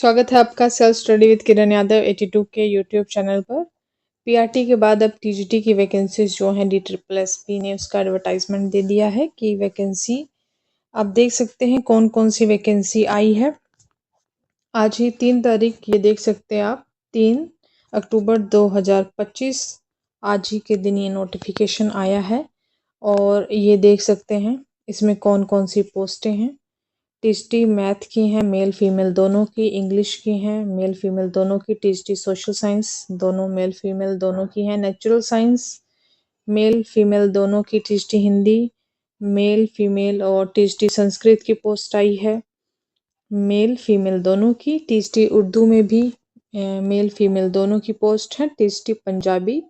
स्वागत है आपका self study with Kiran Yadav 82 के यूट्यूब चैनल पर। पीआरटी के बाद अब टीजीटी की वैकेंसीज जो हैं DSSP ने उसका एडवर्टाइजमेंट दे दिया है कि वैकेंसी आप देख सकते हैं कौन कौन सी वैकेंसी आई है। आज ही 3 तारीख ये देख सकते हैं आप 3 अक्टूबर 2025 आज ही के दिन ये नोटिफिकेशन आया है और ये देख सकते हैं इसमें कौन कौन सी पोस्टें हैं। टीजीटी मैथ की हैं, मेल फीमेल दोनों की, इंग्लिश की हैं, मेल फीमेल दोनों की, टीजीटी सोशल साइंस दोनों मेल फीमेल दोनों की हैं, नेचुरल साइंस मेल फीमेल दोनों की, टीजीटी हिंदी मेल फीमेल और टीजीटी संस्कृत की पोस्ट आई है मेल फीमेल दोनों की, टीजीटी उर्दू में भी मेल फीमेल दोनों की पोस्ट है, टीजीटी पंजाबी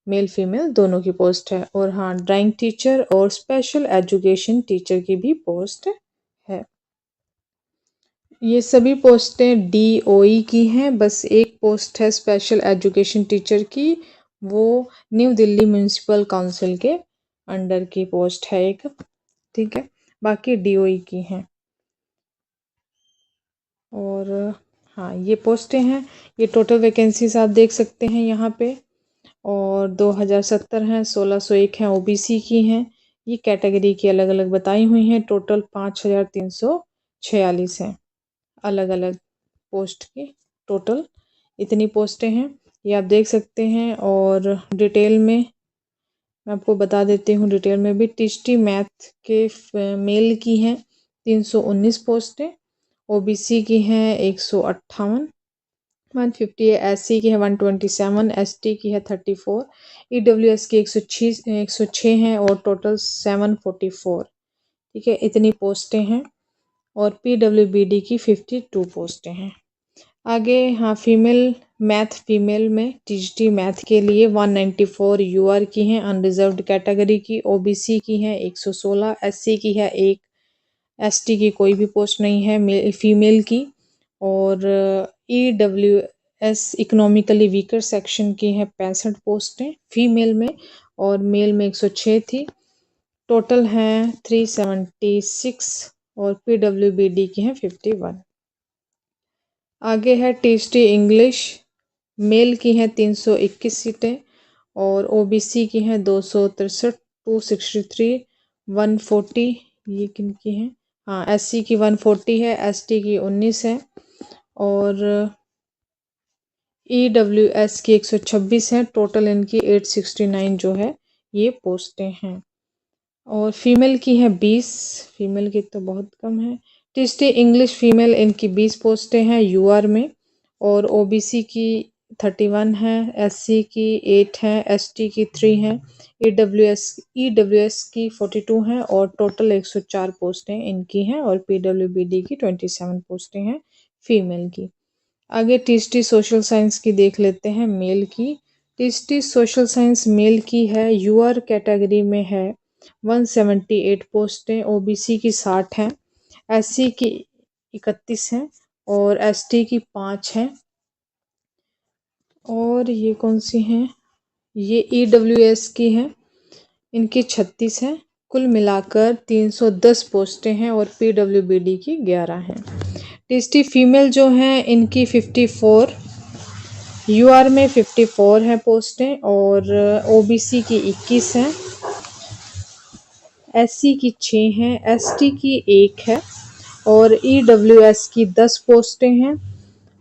मेल फीमेल दोनों की पोस्ट है और हाँ ड्राइंग टीचर और स्पेशल एजुकेशन टीचर की भी पोस्ट है। ये सभी पोस्टें DOE की हैं, बस एक पोस्ट है स्पेशल एजुकेशन टीचर की, वो न्यू दिल्ली म्यूनिसिपल काउंसिल के अंडर की पोस्ट है एक, ठीक है, बाकी DOE की हैं। और हाँ ये पोस्टें हैं, ये टोटल वैकेंसीज आप देख सकते हैं यहाँ पे और 2070 हैं, 1601 हैं OBC की हैं, ये कैटेगरी की अलग अलग बताई हुई हैं। टोटल 5346 हैं अलग अलग पोस्ट की, टोटल इतनी पोस्टें हैं ये आप देख सकते हैं। और डिटेल में मैं आपको बता देती हूँ, डिटेल में भी टीजीटी मैथ के मेल की हैं 319 पोस्टें, OBC की हैं 158, 150 है, SC की है 127, ST की है 34, EWS की 106 हैं और टोटल 744, ठीक है, इतनी पोस्टें हैं। और PWBD की 52 पोस्टें हैं। आगे हाँ फीमेल में टीजीटी मैथ के लिए 194 UR की हैं, अनरिजर्व्ड कैटेगरी की, OBC की हैं 116, SC की है 1, ST की कोई भी पोस्ट नहीं है फीमेल की, और EWS इकोनॉमिकली वीकर सेक्शन की है 65 पोस्टें फीमेल में और मेल में 106 थी, टोटल हैं 376 और PWBD की हैं 51। आगे है टीजीटी इंग्लिश मेल की हैं 321 सीटें और OBC की हैं 263, 263, 140, ये किन की हैं, हाँ SC की 140 है, ST की 19 है और EWS की 126 है, टोटल इनकी 869 जो है ये पोस्टें हैं। और फीमेल की है 20, फीमेल की तो बहुत कम है। टीजीटी इंग्लिश फीमेल इनकी 20 पोस्टें हैं UR में और OBC की 31 है, SC की 8 है, ST की 3 है, EWS की 42 हैं और टोटल 104 पोस्टें इनकी हैं और PWBD की 27 पोस्टें हैं फीमेल की। आगे टीजीटी सोशल साइंस की देख लेते हैं मेल की। टीजीटी सोशल साइंस मेल की है UR कैटेगरी में है 178 पोस्टें, OBC की 60 हैं, SC की 31 हैं और ST की 5 हैं। और ये कौन सी हैं, ये EWS की हैं, इनकी 36 हैं, कुल मिलाकर 310 पोस्टें हैं और PWBD की 11 हैं। टीजीटी फीमेल जो हैं इनकी 54, UR में 54 हैं पोस्टें और OBC की 21 हैं, SC की 6 हैं, ST की 1 है और EWS की 10 पोस्टें हैं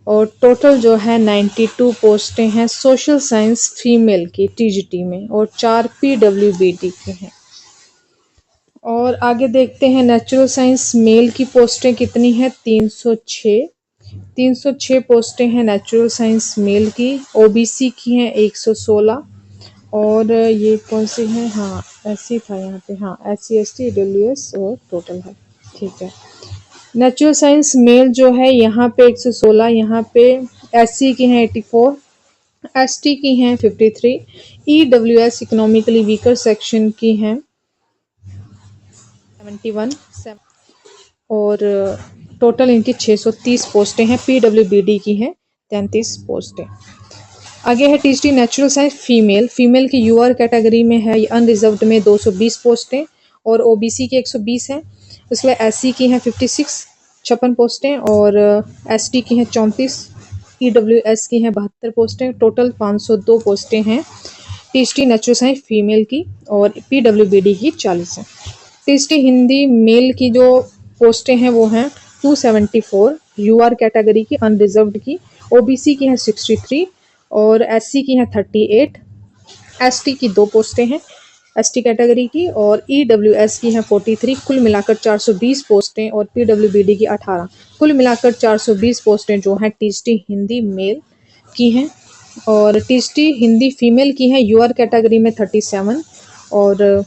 और टोटल जो है 92 पोस्टें हैं सोशल साइंस फीमेल की टीजीटी में और 4 PWBD की हैं। और आगे देखते हैं नेचुरल साइंस मेल की पोस्टें कितनी हैं, 306 पोस्टें हैं नेचुरल साइंस मेल की, OBC की हैं 116 और ये कौन सी है, हाँ SC था यहाँ पे, हाँ SC ST EWS और टोटल है, ठीक है। नेचुरल साइंस मेल जो है यहाँ पे 116, यहाँ पे SC की हैं 84, ST की हैं 53, EWS इकोनॉमिकली वीकर सेक्शन की हैं 71 और टोटल इनकी 630 पोस्टें हैं, PWBD की हैं 33 पोस्टें। आगे है टीजीटी नेचुरल साइंस फीमेल की UR कैटेगरी में है अनरिजर्व्ड में 220 पोस्टें और OBC की 120 हैं, उसके बाद SC की हैं 56, 56 पोस्टें और एसटी की हैं 34, ईडब्ल्यूएस की हैं 72 पोस्टें। टोटल 502 पोस्टें हैं टीएसटी नेचुरल साइंस फीमेल की और पीडब्ल्यूबीडी की 40 हैं। टीएसटी हिंदी मेल की जो पोस्टें हैं वो हैं 274, यूआर कैटेगरी की अनरिजर्व्ड की, ओबीसी की हैं 63 और एससी की हैं 38, एसटी की 2 पोस्टें हैं एसटी कैटेगरी की और ईडब्ल्यूएस की हैं 43। कुल मिलाकर 420 पोस्टें और पीडब्ल्यूबीडी की 18। कुल मिलाकर 420 पोस्टें जो हैं टीएसटी हिंदी मेल की हैं और टीएसटी हिंदी फीमेल की हैं यूआर कैटेगरी में 37 और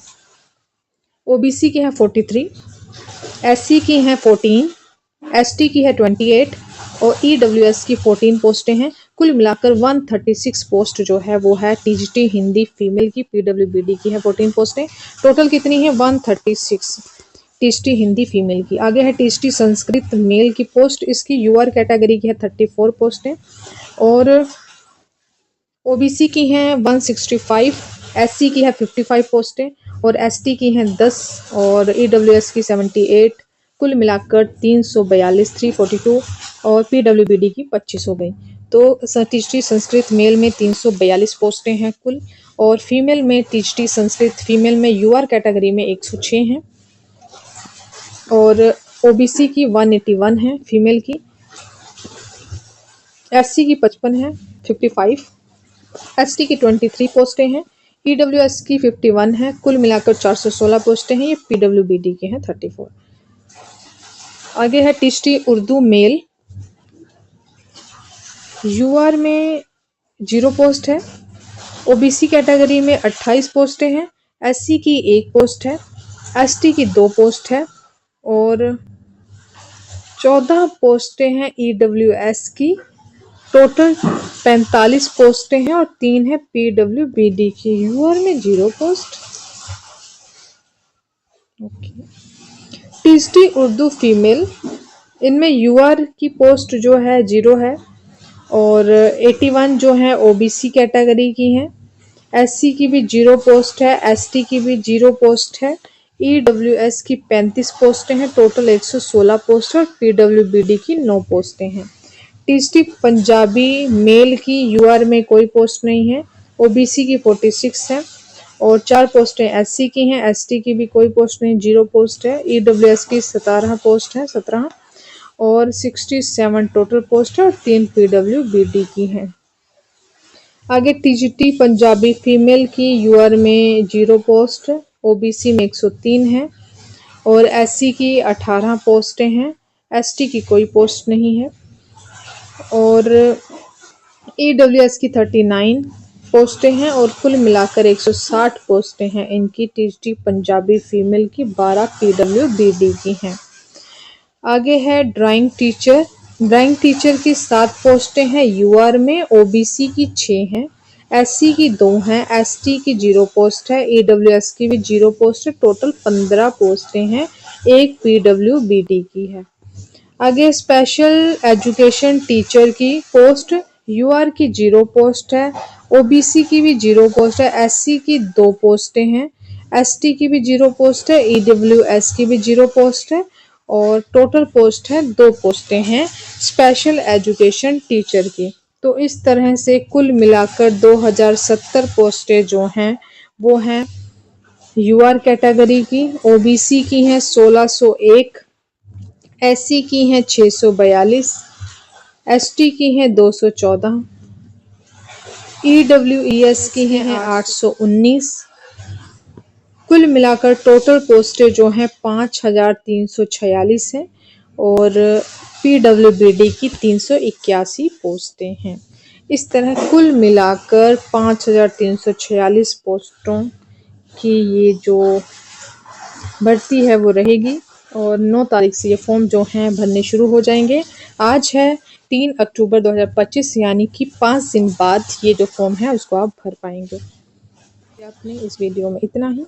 ओबीसी की हैं 43, एससी की हैं 14, एसटी की है 28 और ईडब्ल्यूएस की 14 पोस्टें हैं। कुल मिलाकर 136 पोस्ट जो है वो है टीएसटी हिंदी फीमेल की, पीडब्ल्यूबीडी की है 14 पोस्टें। टोटल कितनी है 136 टीएसटी हिंदी फीमेल की। आगे है टीएसटी संस्कृत मेल की पोस्ट, इसकी यूआर कैटेगरी की है 34 पोस्टें और ओबीसी की हैं 165, एससी की है 55 पोस्टें और एसटी की हैं 10 और ईडब्ल्यूएस की 78। कुल मिलाकर 342 342 और पीडब्ल्यूबीडी की 25 हो गई। तो टीएसटी संस्कृत मेल में 342 पोस्टें हैं कुल और फीमेल में टीएसटी संस्कृत फीमेल में यूआर कैटेगरी में 106 हैं और ओबीसी की 181 है फीमेल की, एससी की 55 है 55, एसटी की 23 पोस्टें हैं, ईडब्ल्यूएस की 51 है। कुल मिलाकर 416 पोस्टें हैं। ये पीडब्ल्यूबीडी के हैं 34। आगे है टीएसटी उर्दू मेल, यूआर में 0 पोस्ट है, ओबीसी कैटेगरी में 28 पोस्टें हैं, एससी की 1 पोस्ट है, एसटी की 2 पोस्ट है और 14 पोस्टें हैं ईडब्ल्यूएस की। टोटल 45 पोस्टें हैं और 3 है पीडब्ल्यूबीडी की। यूआर में 0 पोस्ट। टीएसटी उर्दू फीमेल, इनमें यूआर की पोस्ट जो है 0 है और 81 जो है ओबीसी कैटेगरी की हैं, एससी की भी 0 पोस्ट है, एसटी की भी 0 पोस्ट है, ईडब्ल्यूएस की 35 पोस्टें हैं। टोटल 116 पोस्ट और पीडब्ल्यूबीडी की 9 पोस्टें हैं। टीएसटी पंजाबी मेल की यूआर में कोई पोस्ट नहीं है, ओबीसी की 46 है और 4 पोस्टें एससी की हैं, एसटी की भी कोई पोस्ट नहीं, 0 पोस्ट है, ईडब्ल्यूएस की 17 पोस्ट है 17 और 67 टोटल पोस्ट है और 3 पीडब्ल्यूबीडी की हैं। आगे टीएसटी पंजाबी फीमेल की यूआर में 0 पोस्ट, ओबीसी में 103 है और एससी की 18 पोस्टें हैं, एसटी की कोई पोस्ट नहीं है और ईडब्ल्यूएस की 39 पोस्टें हैं और कुल मिलाकर 160 पोस्टें हैं इनकी टीएसटी पंजाबी फीमेल की। 12 पीडब्ल्यूबीडी की हैं। आगे है ड्राइंग टीचर, ड्राइंग टीचर की 7 पोस्टें हैं यूआर में, ओबीसी की 6 हैं, एससी की 2 हैं, एसटी की 0 पोस्ट है, ईडब्ल्यूएस की भी 0 पोस्ट है। टोटल 15 पोस्टें हैं, 1 पीडब्ल्यूबीडी की है। आगे स्पेशल एजुकेशन टीचर की पोस्ट, यूआर की 0 पोस्ट है, ओबीसी की भी 0 पोस्ट है, एससी की 2 पोस्टें हैं, एसटी की भी 0 पोस्ट है, ईडब्ल्यूएस की भी 0 पोस्ट है और टोटल पोस्ट है 2 पोस्टें हैं स्पेशल एजुकेशन टीचर की। तो इस तरह से कुल मिलाकर 2070 पोस्टें जो हैं वो हैं यूआर कैटेगरी की, ओबीसी की हैं 1601, एससी की हैं 642, एसटी की हैं 214, ईडब्ल्यूएस की हैं 819। कुल मिलाकर टोटल पोस्टें जो हैं 5346 हैं और पीडब्ल्यूबीडी की 381 पोस्टें हैं। इस तरह कुल मिलाकर 5346 पोस्टों की ये जो भर्ती है वो रहेगी और 9 तारीख से ये फॉर्म जो हैं भरने शुरू हो जाएंगे। आज है 3 अक्टूबर 2025 यानी कि 5 दिन बाद ये जो फॉर्म है उसको आप भर पाएंगे। आपने इस वीडियो में इतना ही।